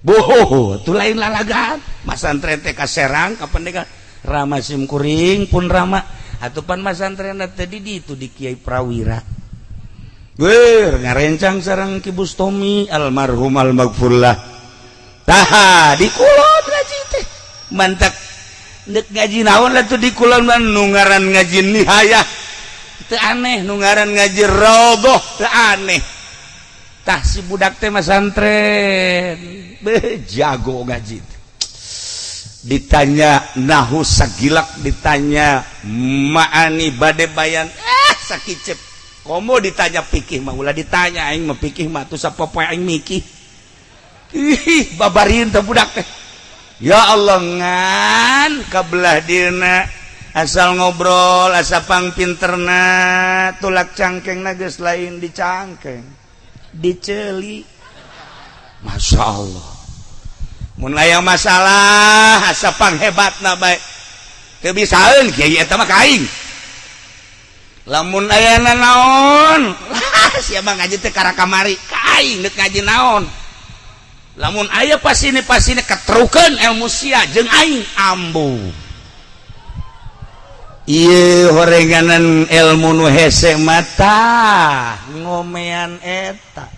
boh tu lain lalagaan masantren teh ka Serang kapan deh Rama Simkuring pun Rama atupan masantren tadi di itu di Kiai Prawira ngarencang sareng Ki Bustomi almarhum almaghfurlah tah di kulon ngaji teh mantak dek ngaji naon lah tuh di kulon man nungaran ngaji nihayah teu aneh nungaran ngaji raudhah teu aneh tah si budak teh masantren jago ngaji ditanya nahu sagilak ditanya maani bade bayan sakicep komo ditanya pikih mah ulah ditanya aing mah pikih mah tuh sapopoe aing mikih ih babarin teh budak teh ya Allah ngan kabelah dina asal ngobrol asa pang pinterna tulak cangkengna geus lain dicangkeng diceli Masya Allah mun aya masalah asa pang hebatna bae teu bisaeun kiai eta mah kaing lamun aya naon sia mah ngaji teh kara kamari kaing deuk ngaji naon lamun aya pasine keterukeun ilmu sia jeung aing ambu ieu horenganan ilmu nu hese mata ngomean eta